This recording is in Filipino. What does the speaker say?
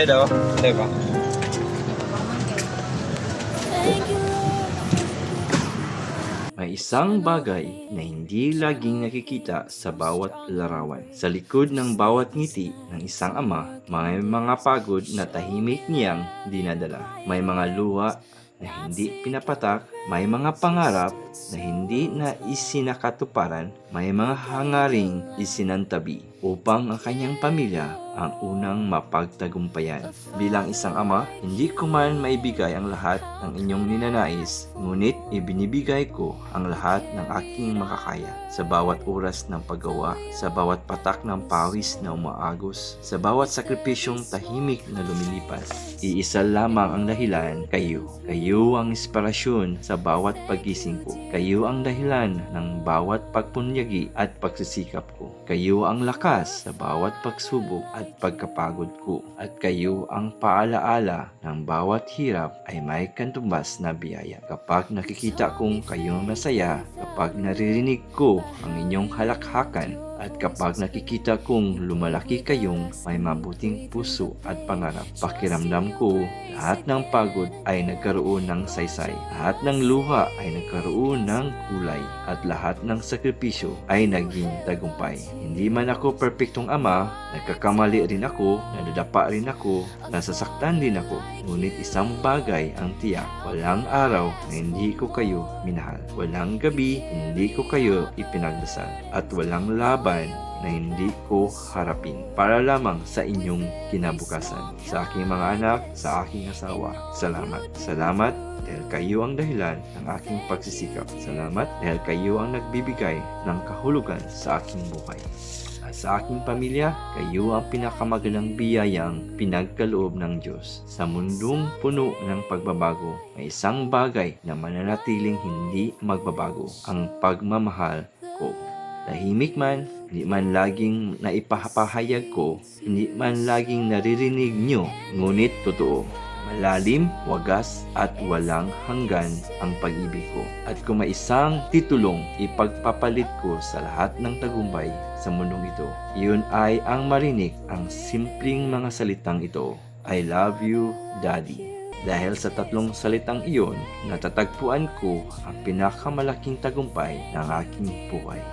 daw. Diba? May isang bagay na hindi laging nakikita sa bawat larawan. Sa likod ng bawat ngiti ng isang ama, may mga pagod na tahimik niyang dinadala. May mga luha na hindi pinapatak, may mga pangarap na hindi na isinakatuparan, may mga hangaring isinantabi upang ang kanyang pamilya ang unang mapagtagumpayan. Bilang isang ama, hindi ko man maibigay ang lahat ng inyong ninanais, ngunit ibinibigay ko ang lahat ng aking makakaya. Sa bawat oras ng paggawa, sa bawat patak ng pawis na umaagos, sa bawat sakripisyong tahimik na lumilipas, iisa lamang ang dahilan, kayo. Kayo ang inspirasyon sa bawat pagising ko. Kayo ang dahilan ng bawat pagpunyagi at pagsisikap ko. Kayo ang lakas sa bawat pagsubok at pagkapagod ko. At kayo ang paalaala ng bawat hirap ay may katumbas na biyaya. Kapag nakikita kong kayong masaya, kapag naririnig ko ang inyong halakhakan, at kapag nakikita kong lumalaki kayong may mabuting puso at pangarap, pakiramdam ko lahat ng pagod ay nagkaroon ng saysay, lahat ng luha ay nagkaroon ng kulay, at lahat ng sakripisyo ay naging tagumpay. Hindi man ako perpektong ama, nagkakamali rin ako, nadadapa rin ako, nasasaktan din ako. Ngunit isang bagay ang tiyak, walang araw na hindi ko kayo minahal. Walang gabi hindi ko kayo ipinagdasal. At walang laban na hindi ko harapin para lamang sa inyong kinabukasan. Sa aking mga anak, sa aking asawa, salamat. Salamat dahil kayo ang dahilan ng aking pagsisikap. Salamat dahil kayo ang nagbibigay ng kahulugan sa aking buhay. At sa aking pamilya, kayo ang pinakamagalang biyayang pinagkaloob ng Diyos. Sa mundong puno ng pagbabago, may isang bagay na mananatiling hindi magbabago, ang pagmamahal ko. Tahimik man, hindi man laging naipapahayag ko, hindi man laging naririnig nyo, ngunit totoo. Malalim, wagas, at walang hanggan ang pag-ibig ko. At kung may isang titulong ipagpapalit ko sa lahat ng tagumpay sa mundong ito, iyon ay ang marinig ang simpleng mga salitang ito, I love you, Daddy. Dahil sa tatlong salitang iyon, natatagpuan ko ang pinakamalaking tagumpay ng aking buhay.